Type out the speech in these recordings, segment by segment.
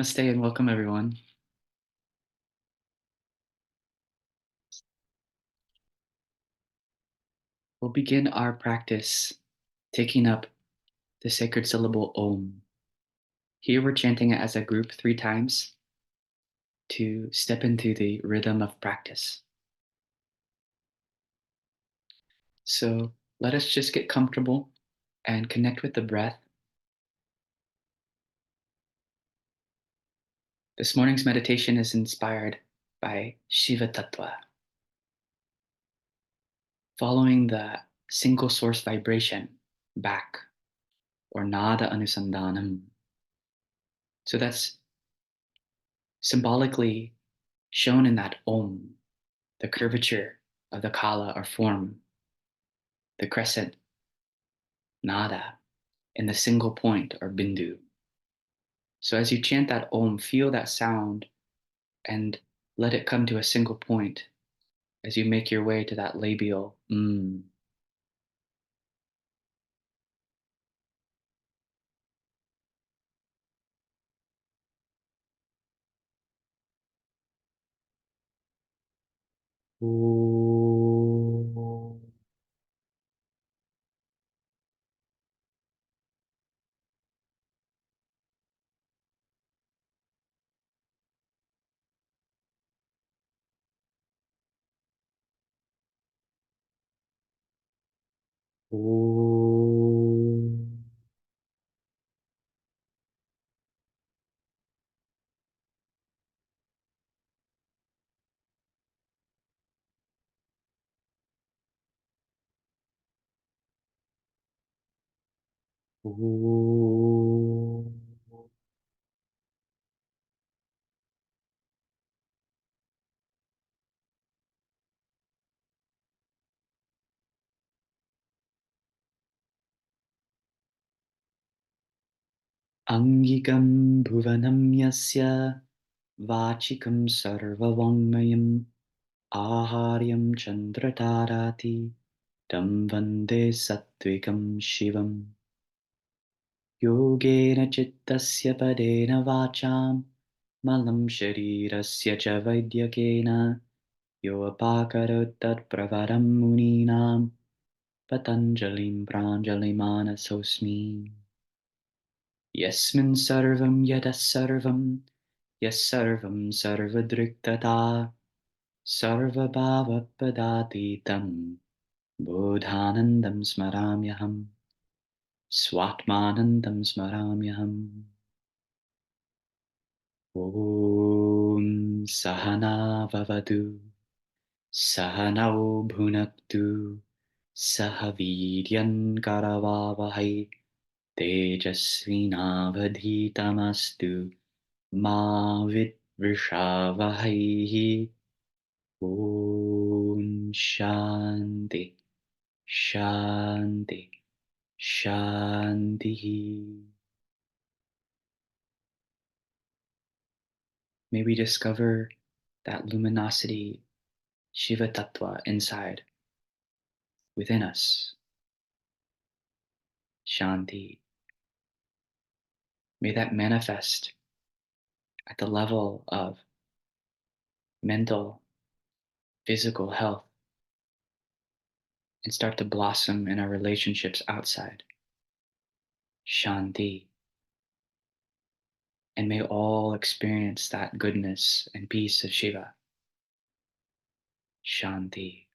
Namaste and welcome everyone. We'll begin our practice taking up the sacred syllable Om. Here we're chanting it as a group 3 times to step into the rhythm of practice. So let us just get comfortable and connect with the breath. This morning's meditation is inspired by Shiva Tattva, following the single source vibration back, or Nada Anusandhanam. So that's symbolically shown in that Om, the curvature of the kala or form, the crescent nada, and the single point or bindu. So as you chant that Om, feel that sound and let it come to a single point as you make your way to that labial mm. Om. Om. Om. Angikam bhuvanam yasya vachikam sarvavangmayam Aharyam Chandratarati Tam Vande Satvikam Shivam Yogena Chittasya Padena Vacham Malam Sharirasya Cha Vaidyakena Yo Apakarot Tat Pravaram Muninam Patanjalim Pranjalimana Yasmin Sarvam Yadas Sarvam Yas Sarvam Sarvadriktata Sarvabhavapadatitam Bodhanandam Smaramyaham Swatmanandam Smaramyaham Om Sahana Vavadu Sahanau Bhunaktu Sahavidyan Karavavahai Tejasvinavadhitamastu Ma Vidvishavahai Om Shanti Shanti Shanti. May we discover that luminosity, Shiva Tattva, inside, within us. Shanti. May that manifest at the level of mental, physical health and start to blossom in our relationships outside. Shanti. And may all experience that goodness and peace of Shiva. Shanti.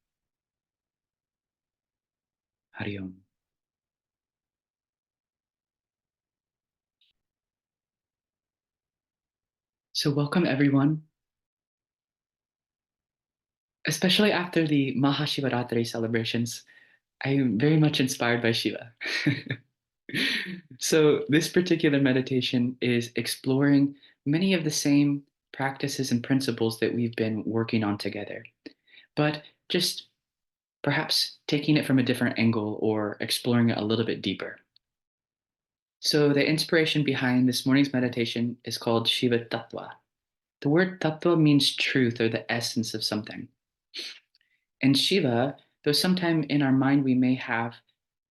Hari Om. So welcome everyone, especially after the Mahashivaratri celebrations. I am very much inspired by Shiva. So this particular meditation is exploring many of the same practices and principles that we've been working on together, but just perhaps taking it from a different angle or exploring it a little bit deeper. So the inspiration behind this morning's meditation is called Shiva Tattva. The word tattva means truth or the essence of something. And Shiva, though sometime in our mind we may have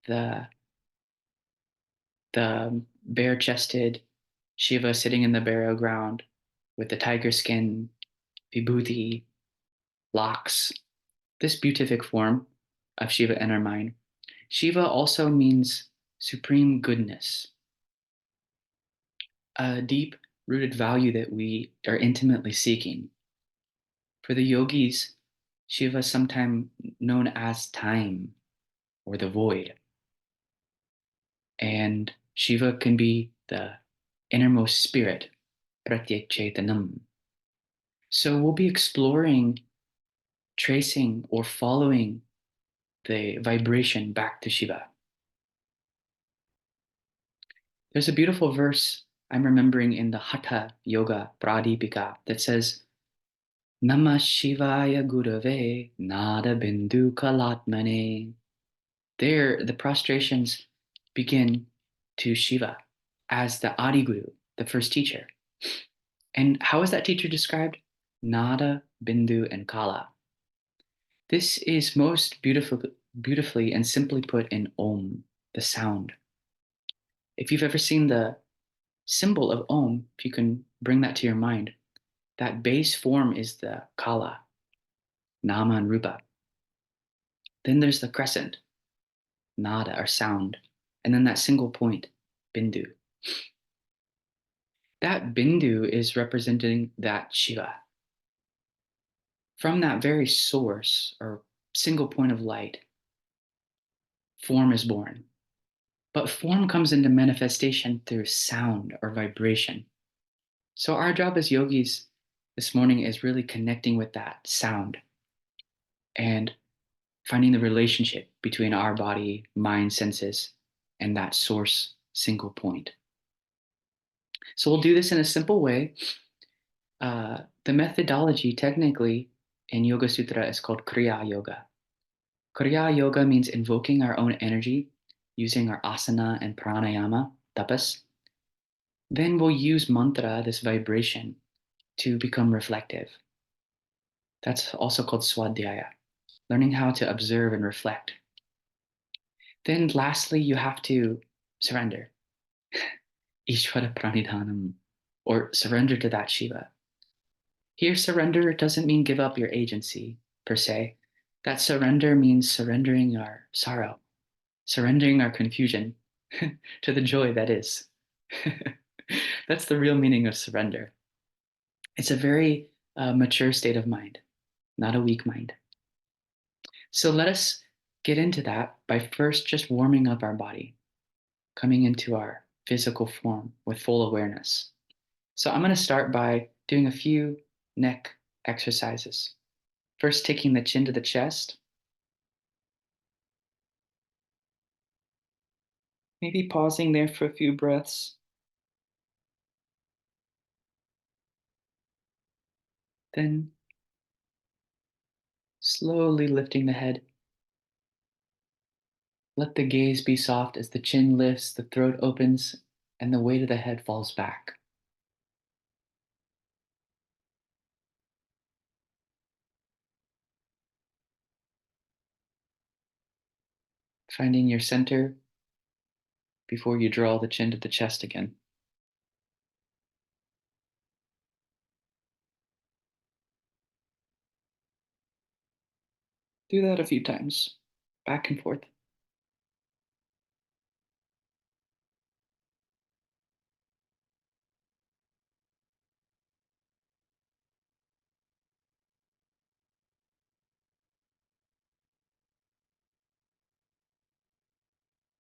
the bare-chested, Shiva sitting in the burial ground with the tiger skin, vibhuti, locks, this beatific form of Shiva in our mind. Shiva also means supreme goodness, a deep rooted value that we are intimately seeking. For the yogis, Shiva is sometimes known as time or the void. And Shiva can be the innermost spirit, Advait Chaitanya. So we'll be exploring, tracing, or following the vibration back to Shiva. There's a beautiful verse I'm remembering in the Hatha Yoga Pradipika that says, Namah Shivaya Gurave Nada Bindu Kalatmane. There, the prostrations begin to Shiva as the Adi Guru, the first teacher. And how is that teacher described? Nada, Bindu, and Kala. This is most beautifully and simply put in Om, the sound. If you've ever seen the symbol of Om, if you can bring that to your mind, that base form is the Kala, Nama and Rupa. Then there's the crescent, Nada or sound, and then that single point, Bindu. That Bindu is representing that Shiva. From that very source or single point of light, form is born. But form comes into manifestation through sound or vibration. So our job as yogis this morning is really connecting with that sound and finding the relationship between our body, mind, senses, and that source single point. So we'll do this in a simple way. The methodology technically in Yoga Sutra is called Kriya Yoga. Kriya Yoga means invoking our own energy using our asana and pranayama, tapas. Then we'll use mantra, this vibration, to become reflective. That's also called swadhyaya, learning how to observe and reflect. Then lastly, you have to surrender. Ishvara pranidhanam, or surrender to that Shiva. Here, surrender doesn't mean give up your agency, per se. That surrender means surrendering our sorrow, surrendering our confusion to the joy that is. That's the real meaning of surrender. It's a very mature state of mind, not a weak mind. So let us get into that by first just warming up our body, coming into our physical form with full awareness. So I'm going to start by doing a few neck exercises. First, taking the chin to the chest, maybe pausing there for a few breaths. Then slowly lifting the head. Let the gaze be soft as the chin lifts, the throat opens, and the weight of the head falls back. Finding your center before you draw the chin to the chest again. Do that a few times, back and forth.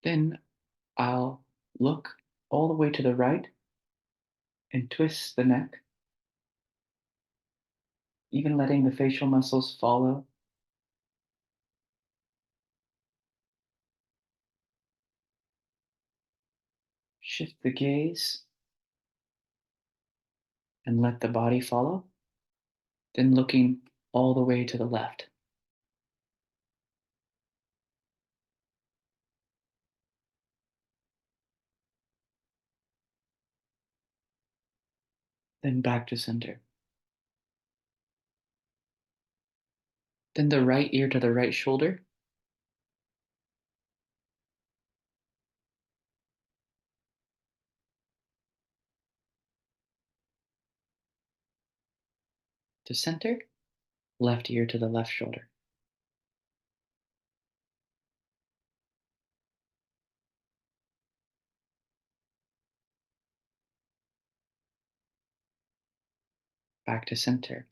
Then I'll look all the way to the right and twist the neck, even letting the facial muscles follow. Shift the gaze and let the body follow. Then looking all the way to the left. Then back to center. Then the right ear to the right shoulder. to center, left ear to the left shoulder. Back to center.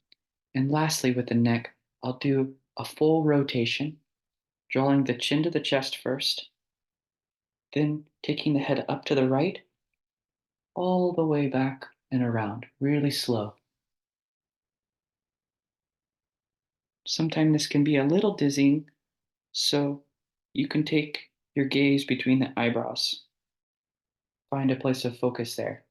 And lastly, with the neck, I'll do a full rotation, drawing the chin to the chest first, then taking the head up to the right, all the way back and around, really slow. Sometimes this can be a little dizzying, so you can take your gaze between the eyebrows. Find a place of focus there.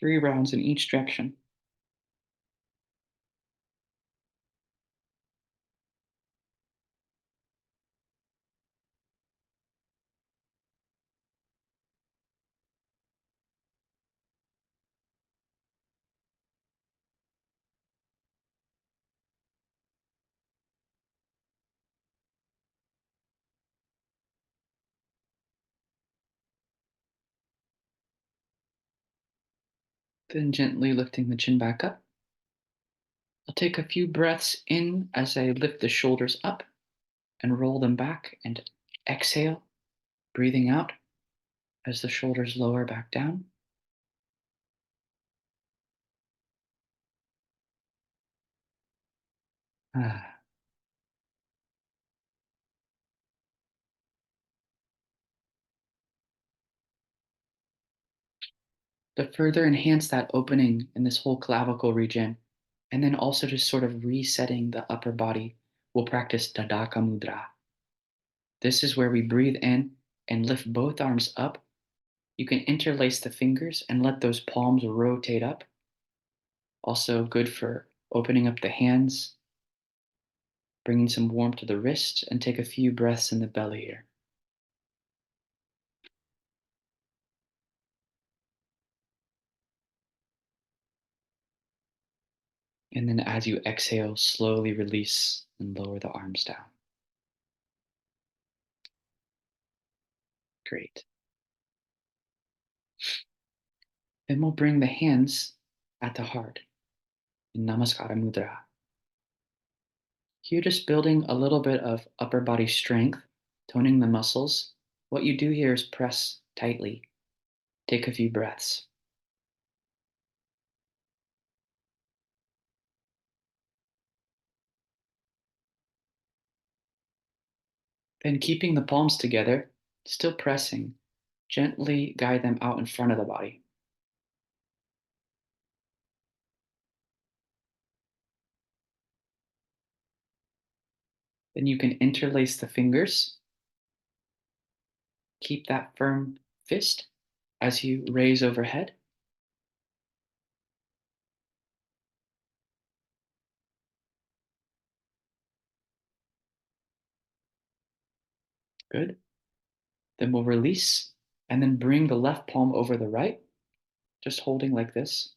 3 rounds in each direction. Then gently lifting the chin back up. I'll take a few breaths in as I lift the shoulders up and roll them back, and exhale, breathing out as the shoulders lower back down. Ah. To further enhance that opening in this whole clavicle region, and then also just sort of resetting the upper body, we'll practice Tadaka Mudra. This is where we breathe in and lift both arms up. You can interlace the fingers and let those palms rotate up. Also good for opening up the hands, bringing some warmth to the wrist, and take a few breaths in the belly here. And then as you exhale, slowly release and lower the arms down. Great. Then we'll bring the hands at the heart in Namaskara Mudra. Here, just building a little bit of upper body strength, toning the muscles. What you do here is press tightly. Take a few breaths. Then, keeping the palms together, still pressing, gently guide them out in front of the body. Then you can interlace the fingers. Keep that firm fist as you raise overhead. Good. Then we'll release and then bring the left palm over the right, just holding like this.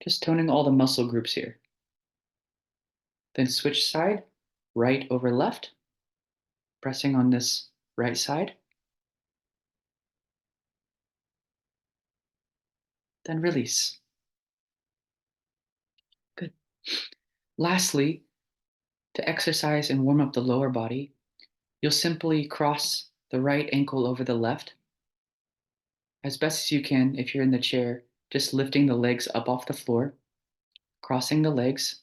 Just toning all the muscle groups here. Then switch side, right over left, pressing on this right side. Then release. Good. Lastly, to exercise and warm up the lower body, you'll simply cross the right ankle over the left. As best as you can, if you're in the chair, just lifting the legs up off the floor, crossing the legs,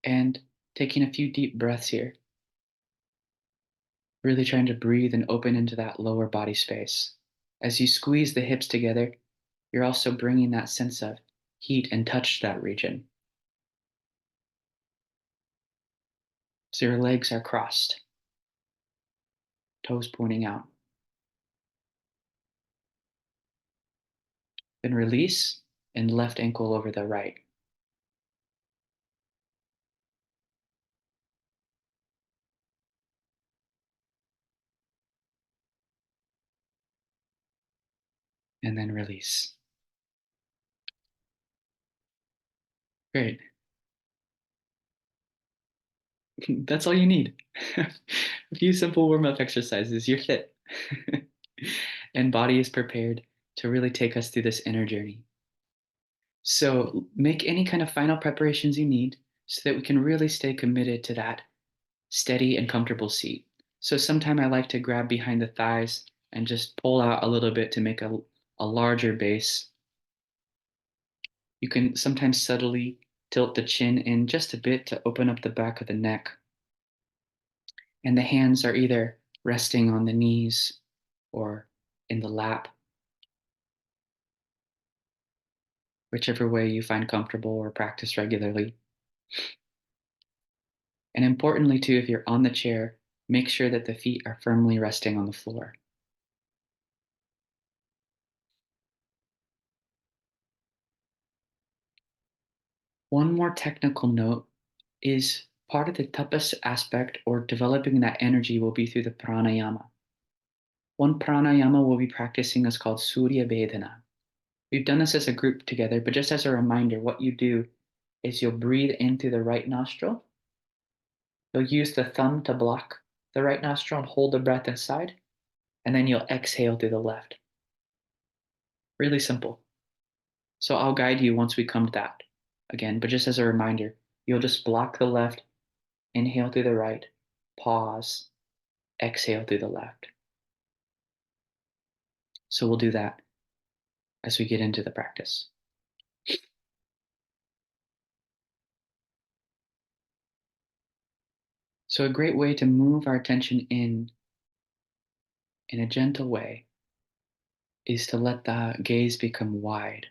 and taking a few deep breaths here. Really trying to breathe and open into that lower body space. As you squeeze the hips together, you're also bringing that sense of heat and touch to that region. So your legs are crossed, toes pointing out. Then release and left ankle over the right. And then release. Great. That's all you need. A few simple warm up exercises. You're fit. and body is prepared to really take us through this inner journey. So make any kind of final preparations you need so that we can really stay committed to that steady and comfortable seat. So sometimes I like to grab behind the thighs and just pull out a little bit to make a larger base. You can sometimes subtly tilt the chin in just a bit to open up the back of the neck. And the hands are either resting on the knees or in the lap, whichever way you find comfortable or practice regularly. And importantly, too, if you're on the chair, make sure that the feet are firmly resting on the floor. One more technical note is part of the toughest aspect or developing that energy will be through the pranayama. One pranayama we'll be practicing is called Surya Vedana. We've done this as a group together, but just as a reminder, what you do is you'll breathe in through the right nostril. You'll use the thumb to block the right nostril and hold the breath inside, and then you'll exhale through the left. Really simple. So I'll guide you once we come to that again, but just as a reminder, you'll just block the left, inhale through the right, pause, exhale through the left. So we'll do that as we get into the practice. So, a great way to move our attention in a gentle way is to let the gaze become wide.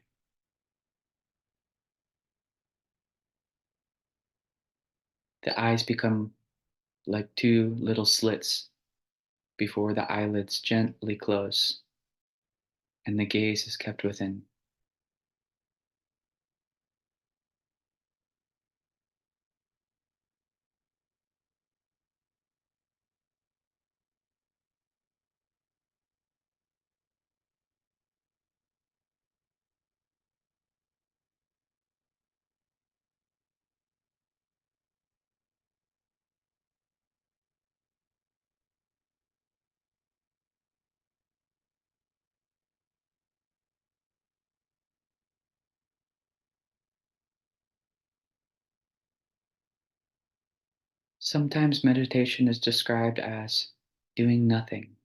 The eyes become like two little slits before the eyelids gently close and the gaze is kept within. Sometimes meditation is described as doing nothing.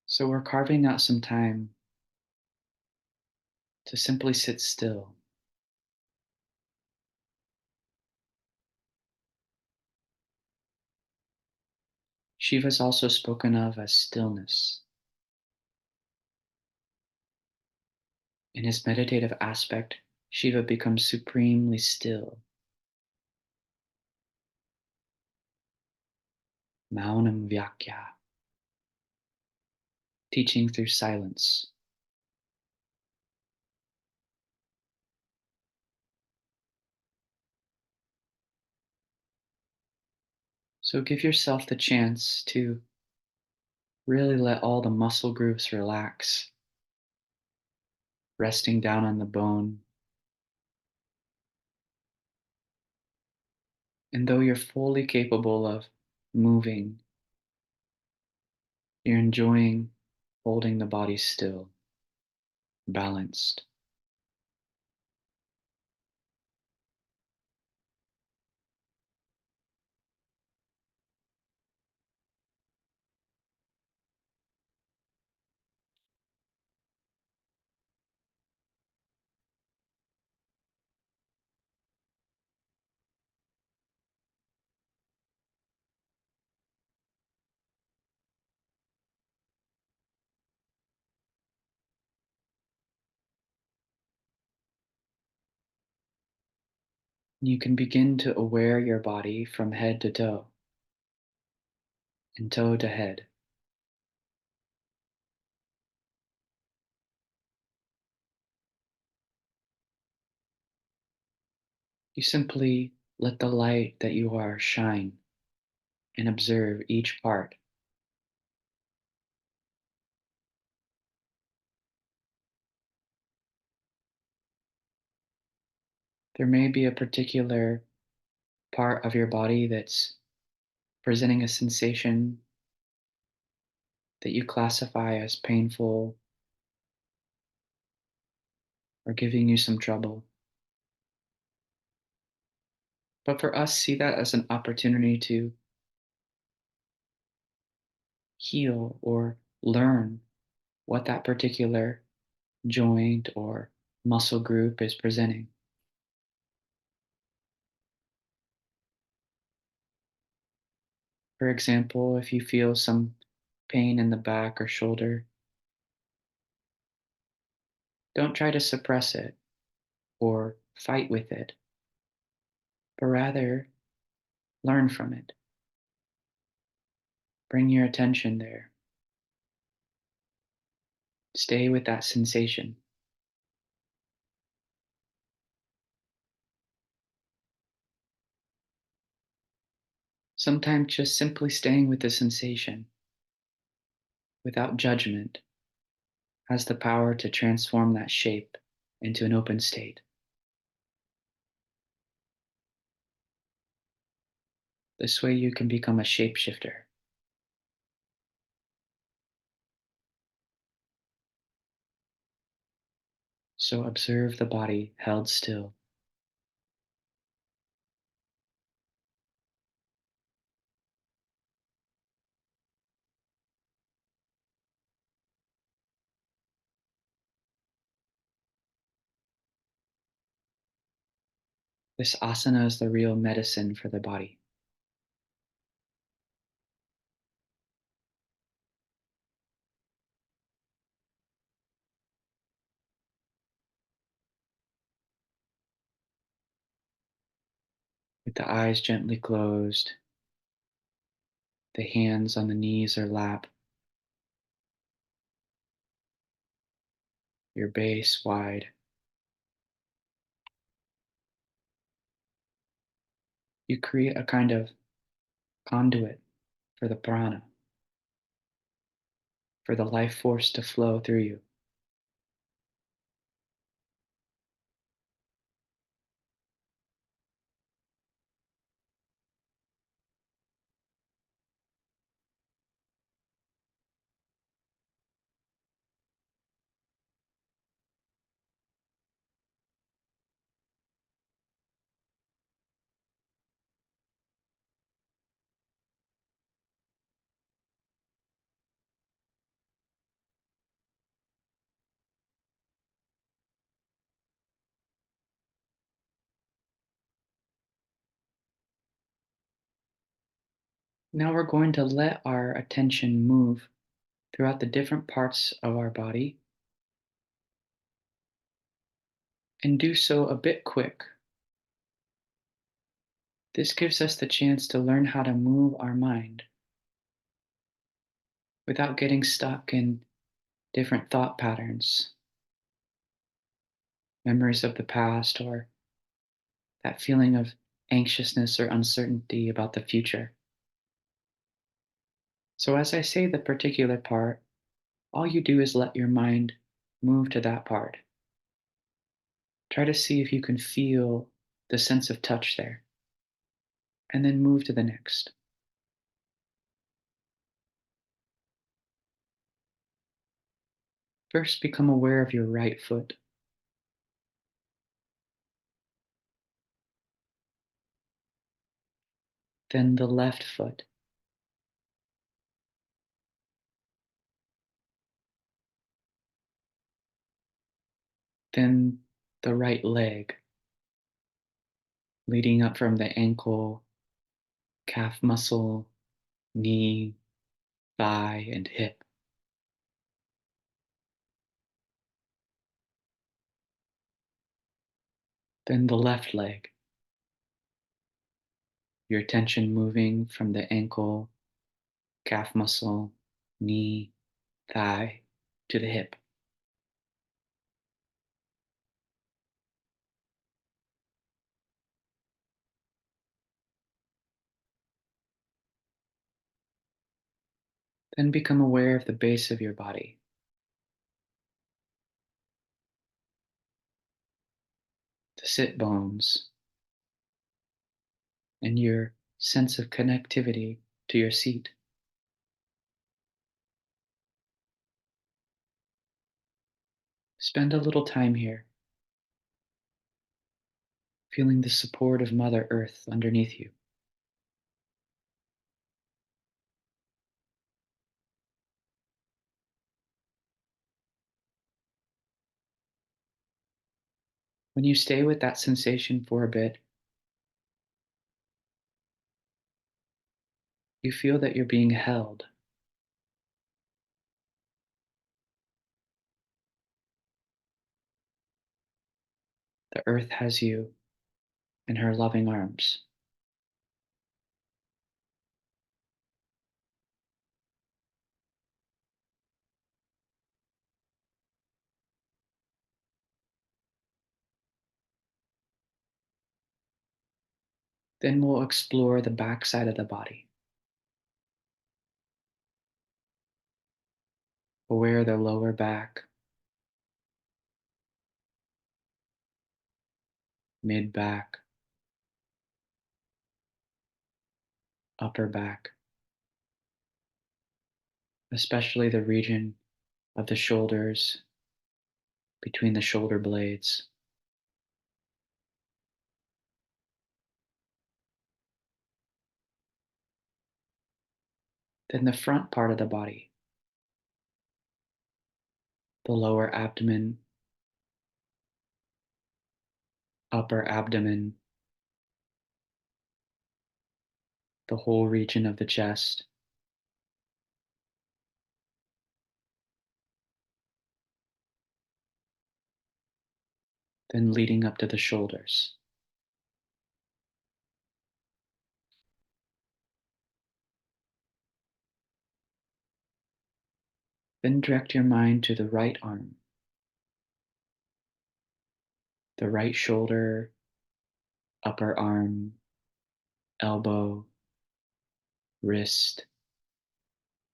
So we're carving out some time to simply sit still. Shiva is also spoken of as stillness. In his meditative aspect, Shiva becomes supremely still. Maunam Vyakya, teaching through silence. So give yourself the chance to really let all the muscle groups relax, resting down on the bone. And though you're fully capable of moving, you're enjoying holding the body still, balanced. You can begin to aware your body from head to toe and toe to head. You simply let the light that you are shine and observe each part. There may be a particular part of your body that's presenting a sensation that you classify as painful or giving you some trouble. But for us, see that as an opportunity to heal or learn what that particular joint or muscle group is presenting. For example, if you feel some pain in the back or shoulder, don't try to suppress it or fight with it, but rather learn from it. Bring your attention there. Stay with that sensation. Sometimes just simply staying with the sensation without judgment has the power to transform that shape into an open state. This way you can become a shapeshifter. So observe the body held still. This asana is the real medicine for the body. With the eyes gently closed, the hands on the knees or lap, your base wide, you create a kind of conduit for the prana, for the life force to flow through you. Now we're going to let our attention move throughout the different parts of our body and do so a bit quick. This gives us the chance to learn how to move our mind without getting stuck in different thought patterns, memories of the past, or that feeling of anxiousness or uncertainty about the future. So, as I say the particular part, all you do is let your mind move to that part. Try to see if you can feel the sense of touch there, and then move to the next. First, become aware of your right foot, then the left foot, then the right leg, leading up from the ankle, calf muscle, knee, thigh, and hip. Then the left leg, your attention moving from the ankle, calf muscle, knee, thigh, to the hip. Then become aware of the base of your body, the sit bones, and your sense of connectivity to your seat. Spend a little time here, feeling the support of Mother Earth underneath you. When you stay with that sensation for a bit, you feel that you're being held. The earth has you in her loving arms. Then we'll explore the back side of the body, aware the lower back, mid back, upper back, especially the region of the shoulders, between the shoulder blades. Then the front part of the body, the lower abdomen, upper abdomen, the whole region of the chest, then leading up to the shoulders. Then direct your mind to the right arm, the right shoulder, upper arm, elbow, wrist,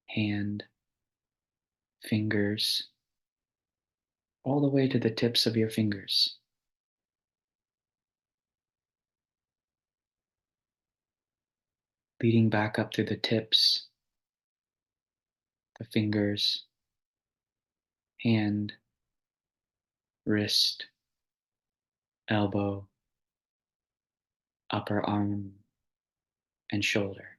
hand, fingers, all the way to the tips of your fingers. Leading back up through the tips, the fingers, hand, wrist, elbow, upper arm, and shoulder.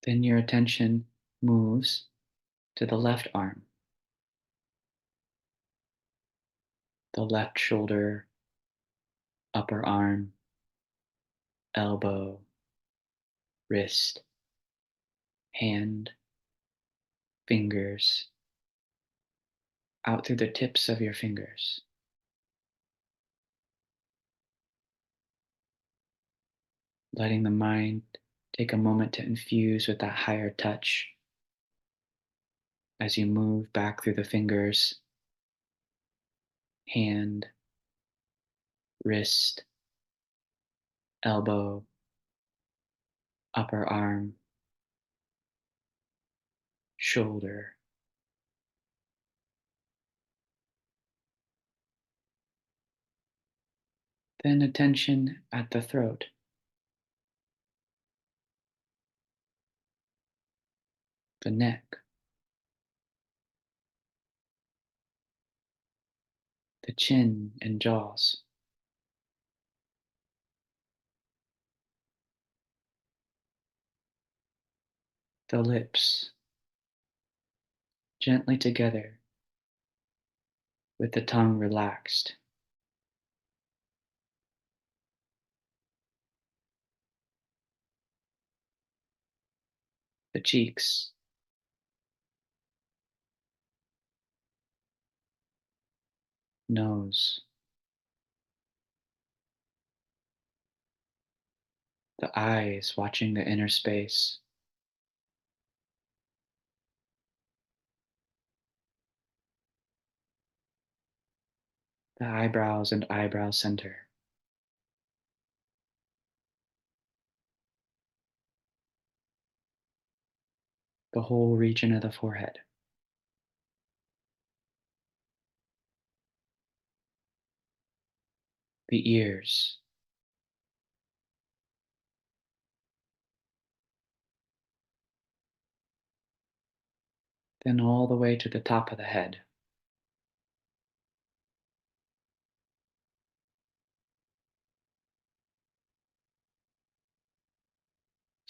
Then your attention moves to the left arm, the left shoulder, upper arm, elbow, wrist, hand, fingers, out through the tips of your fingers. Letting the mind take a moment to infuse with that higher touch as you move back through the fingers, hand, wrist, elbow, upper arm, shoulder. Then attention at the throat, the neck, the chin and jaws, the lips, gently together with the tongue relaxed, the cheeks, nose, the eyes watching the inner space, the eyebrows and eyebrow center, the whole region of the forehead. the ears, then all the way to the top of the head.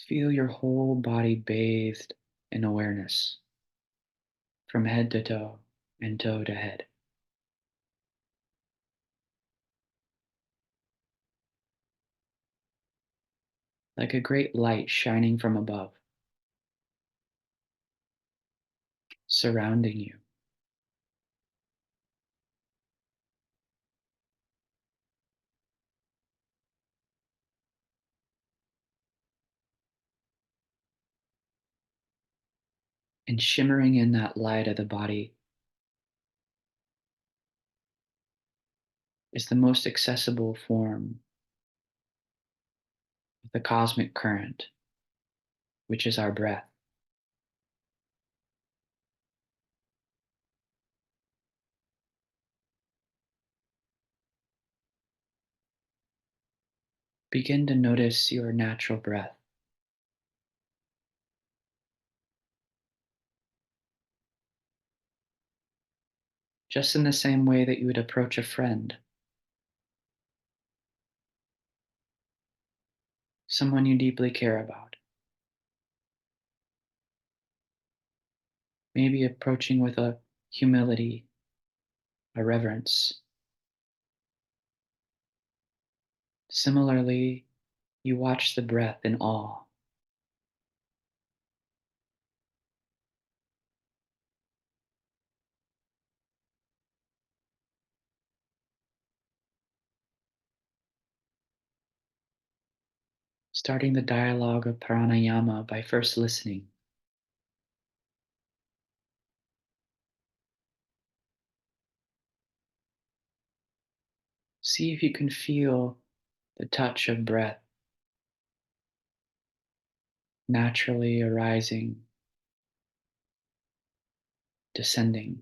Feel your whole body bathed in awareness from head to toe and toe to head, like a great light shining from above, surrounding you. And shimmering in that light of the body is the most accessible form of the cosmic current, which is our breath. Begin to notice your natural breath, just in the same way that you would approach a friend, someone you deeply care about. Maybe approaching with a humility, a reverence. Similarly, you watch the breath in awe. Starting the dialogue of pranayama by first listening. See if you can feel the touch of breath naturally arising, descending.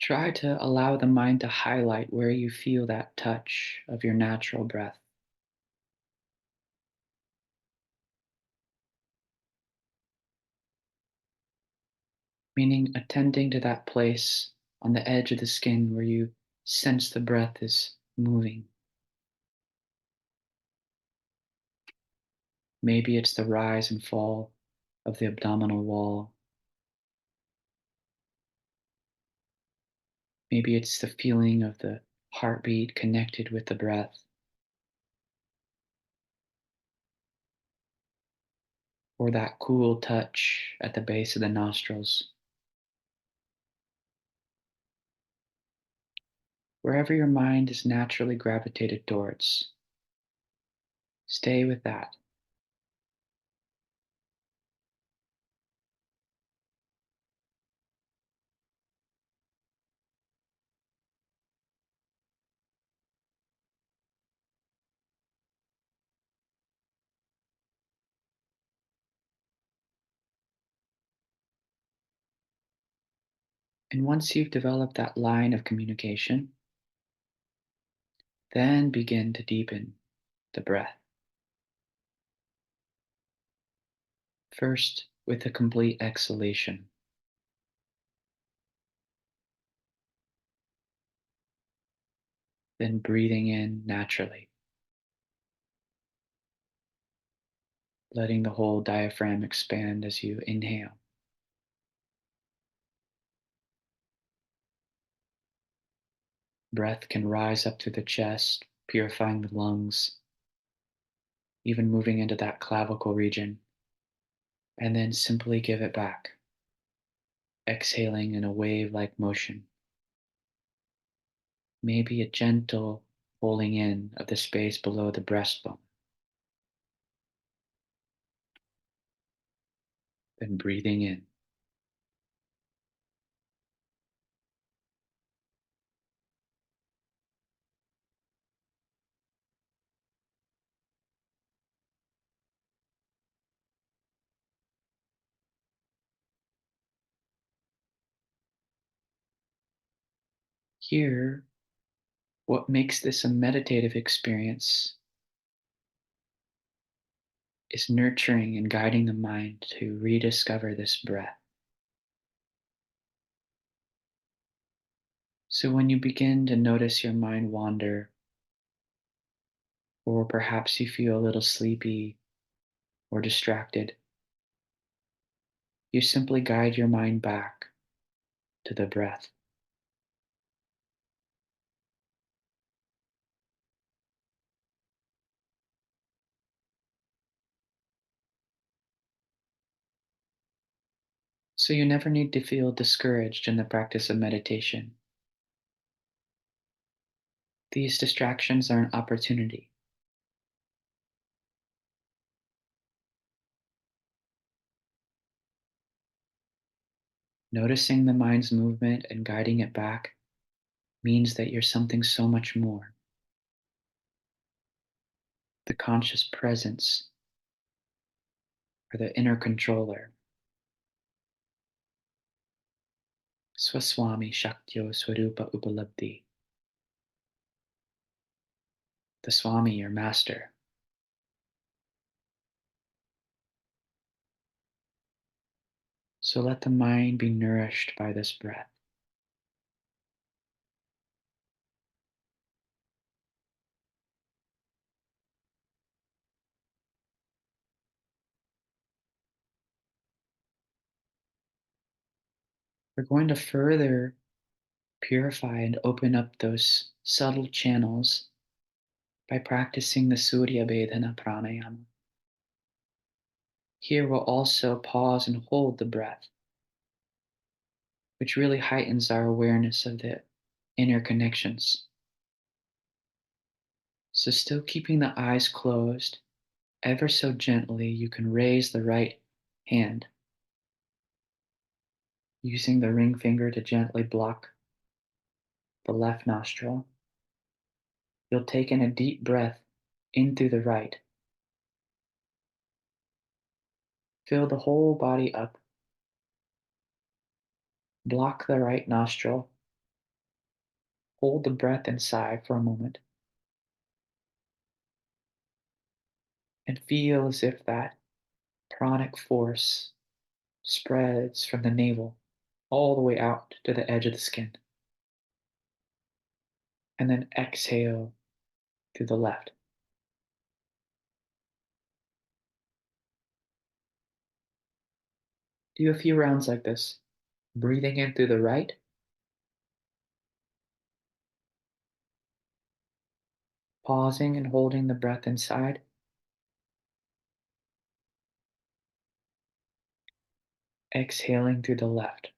Try to allow the mind to highlight where you feel that touch of your natural breath, meaning attending to that place on the edge of the skin where you sense the breath is moving. Maybe it's the rise and fall of the abdominal wall. Maybe it's the feeling of the heartbeat connected with the breath, or that cool touch at the base of the nostrils. Wherever your mind is naturally gravitated towards, stay with that. And once you've developed that line of communication, then begin to deepen the breath. First, with a complete exhalation, then breathing in naturally, letting the whole diaphragm expand as you inhale. Breath can rise up through the chest, purifying the lungs, even moving into that clavicle region, and then simply give it back, exhaling in a wave like motion. Maybe a gentle pulling in of the space below the breastbone. Then breathing in. Here, what makes this a meditative experience is nurturing and guiding the mind to rediscover this breath. So when you begin to notice your mind wander, or perhaps you feel a little sleepy or distracted, you simply guide your mind back to the breath. So you never need to feel discouraged in the practice of meditation. These distractions are an opportunity. Noticing the mind's movement and guiding it back means that you're something so much more. The conscious presence or the inner controller. Swaswami Shaktyo Swarupa Upalabdhi. The Swami, your master. So let the mind be nourished by this breath. We're going to further purify and open up those subtle channels by practicing the Surya Bedhana pranayama. Here we'll also pause and hold the breath, which really heightens our awareness of the inner connections. So, still keeping the eyes closed, ever so gently, you can raise the right hand, using the ring finger to gently block the left nostril. You'll take in a deep breath in through the right. Fill the whole body up. Block the right nostril. Hold the breath inside for a moment. And feel as if that pranic force spreads from the navel all the way out to the edge of the skin. And then exhale through the left. Do a few rounds like this, breathing in through the right, pausing and holding the breath inside, exhaling through the left.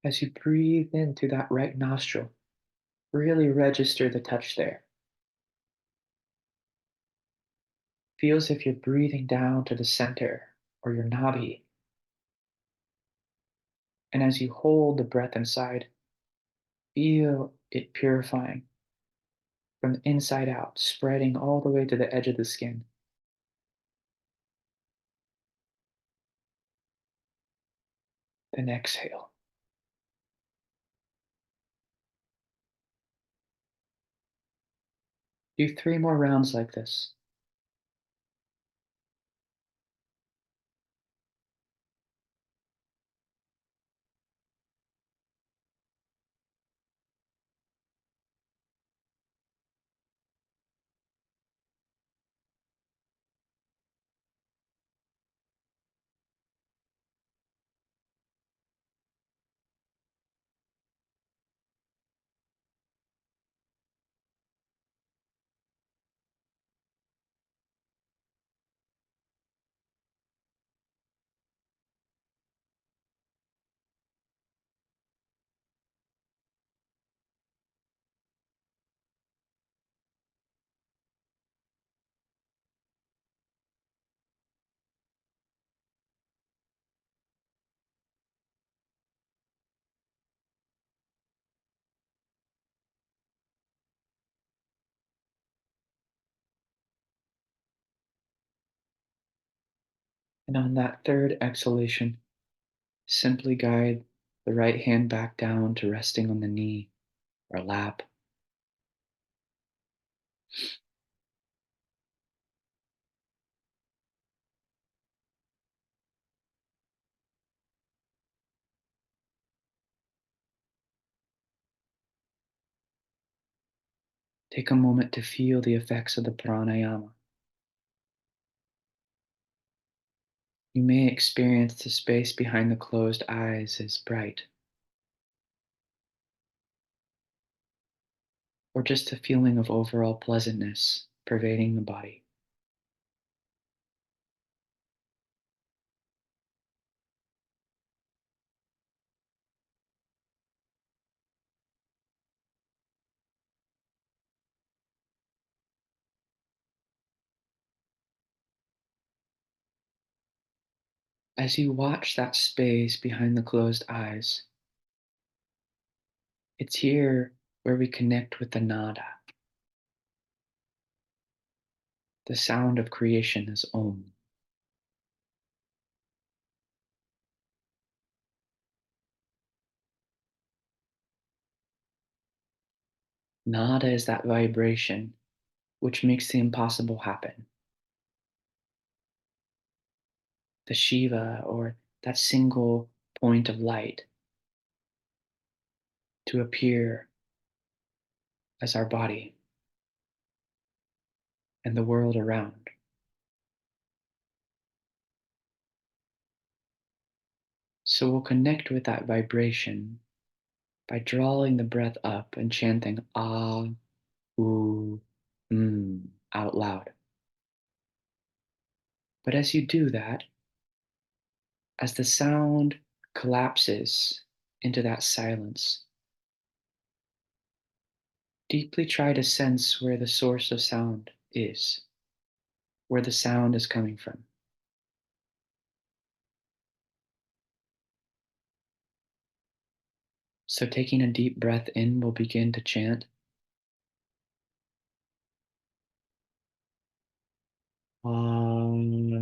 As you breathe in through that right nostril, really register the touch there. Feel as if you're breathing down to the center or your nabi. And as you hold the breath inside, feel it purifying from the inside out, spreading all the way to the edge of the skin. Then exhale. Do 3 more rounds like this. And on that third exhalation, simply guide the right hand back down to resting on the knee or lap. Take a moment to feel the effects of the pranayama. You may experience the space behind the closed eyes as bright, or just a feeling of overall pleasantness pervading the body. As you watch that space behind the closed eyes, it's here where we connect with the nada, the sound of creation as Om. Nada is that vibration which makes the impossible happen. The Shiva, or that single point of light, to appear as our body and the world around. So we'll connect with that vibration by drawing the breath up and chanting Ah, Ooh, out loud. But as you do that, as the sound collapses into that silence, deeply try to sense where the source of sound is, where the sound is coming from. So, taking a deep breath in, we'll begin to chant. Om.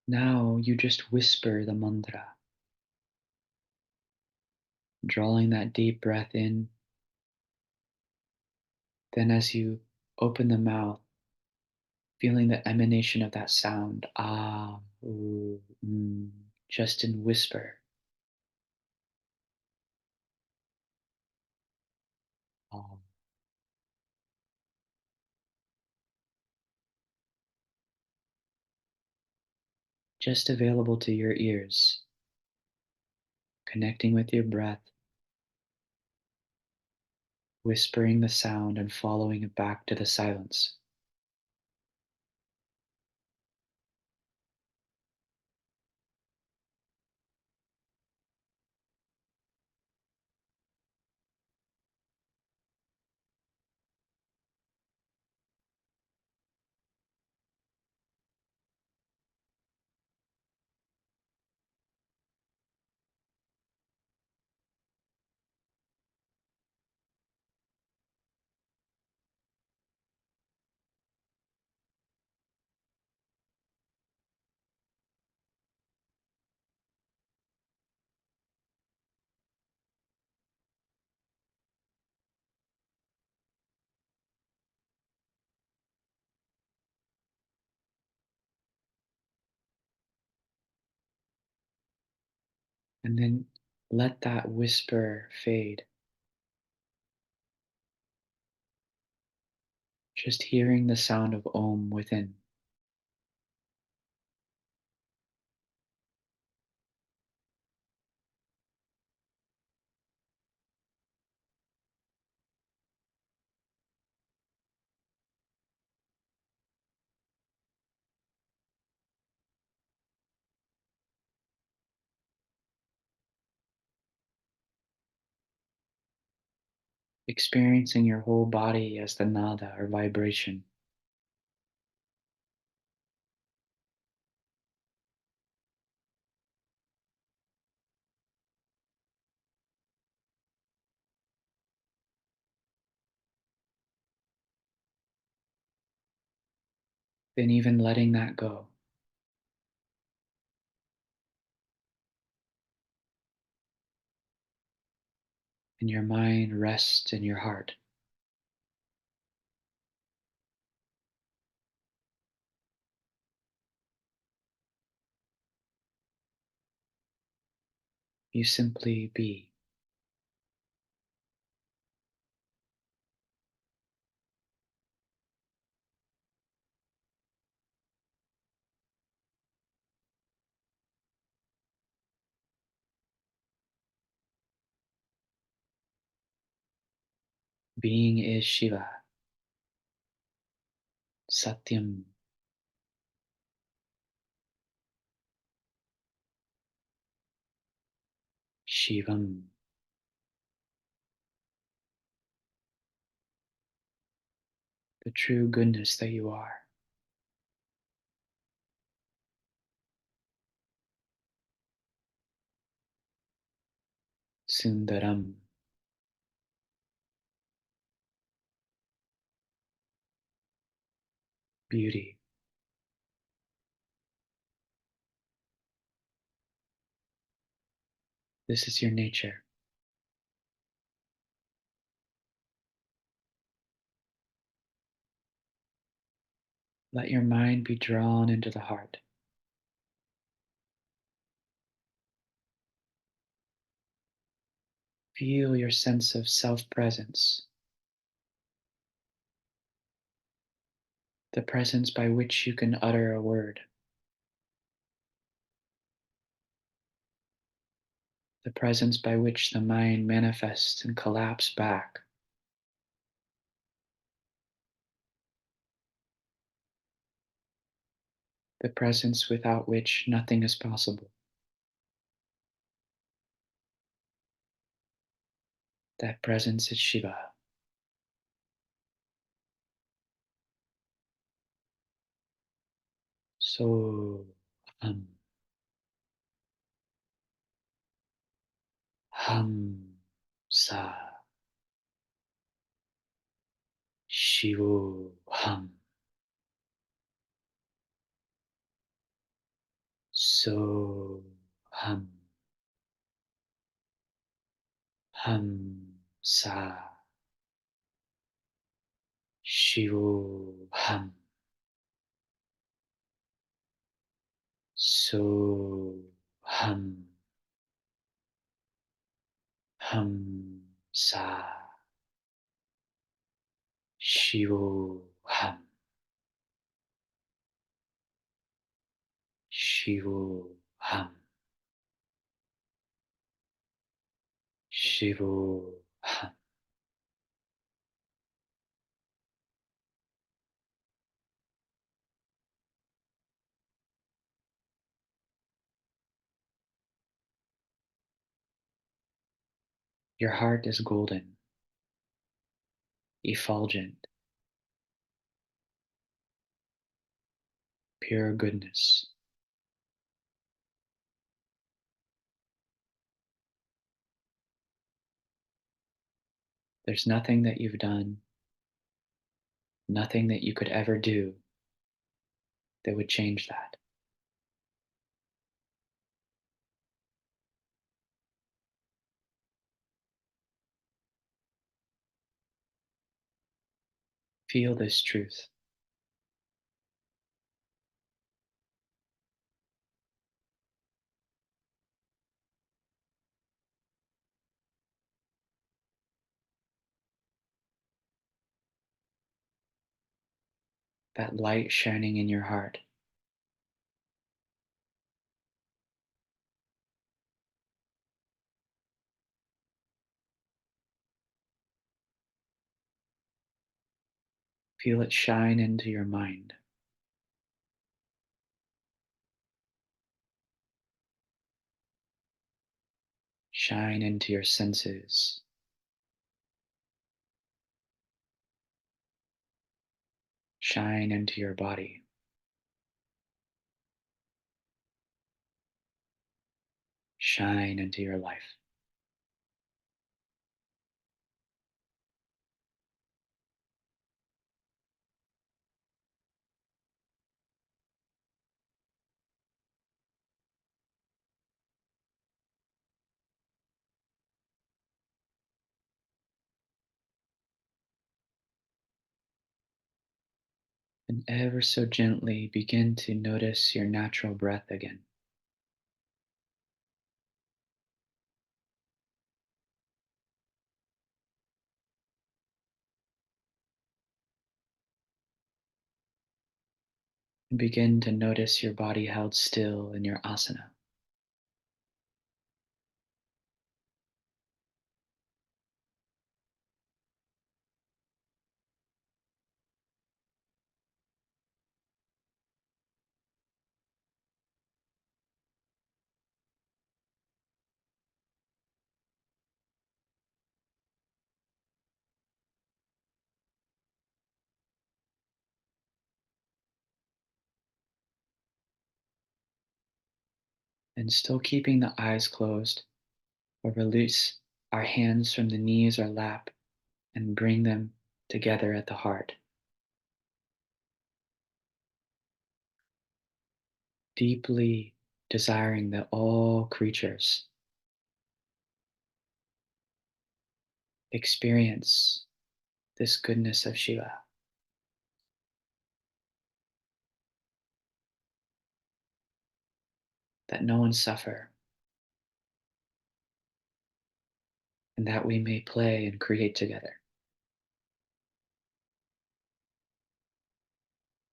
Now you just whisper the mantra, drawing that deep breath in. Then, as you open the mouth, feeling the emanation of that sound, ooh, just in whisper. Um, just available to your ears, connecting with your breath, whispering the sound and following it back to the silence. And then let that whisper fade, just hearing the sound of Om within, experiencing your whole body as the nada or vibration. Then even letting that go, and your mind rests in your heart. You simply be. Being is Shiva, Satyam, Shivam, the true goodness that you are. Sundaram. Beauty. This is your nature. Let your mind be drawn into the heart. Feel your sense of self presence, the presence by which you can utter a word, the presence by which the mind manifests and collapses back, the presence without which nothing is possible. That presence is Shiva. So, hum, hum, sa, Shivo, hum, so, hum, hum, sa, Shivo, hum, so, hum, hum, sa, Shivo, hum, Shivo, hum, Shivo, hum. Your heart is golden, effulgent, pure goodness. There's nothing that you've done, nothing that you could ever do that would change that. Feel this truth. That light shining in your heart. Feel it shine into your mind, shine into your senses, shine into your body, shine into your life. And ever so gently begin to notice your natural breath again. And begin to notice your body held still in your asana. And still keeping the eyes closed or release our hands from the knees or lap and bring them together at the heart, deeply desiring that all creatures experience this goodness of Shiva, that no one suffer, and that we may play and create together.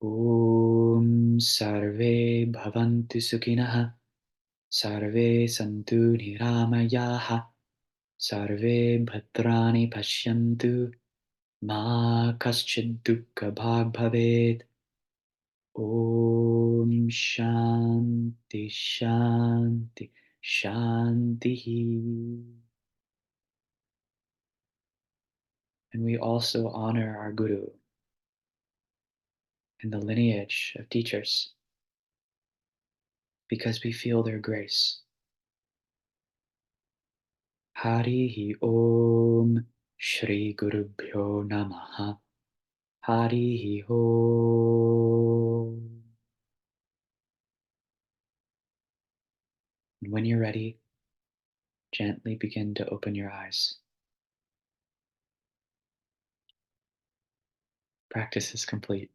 Om Sarve Bhavantu Sukhinah, Sarve Santu Niramayaha, Sarve Bhadrani Pashyantu, Ma Kaschid Dukkha Bhag Bhavet. Om Shanti Shanti Shanti. And we also honor our Guru and the lineage of teachers because we feel their grace. Harihi Om Shri Gurubhyo Namaha. Harihi Om. And when you're ready, gently begin to open your eyes. Practice is complete.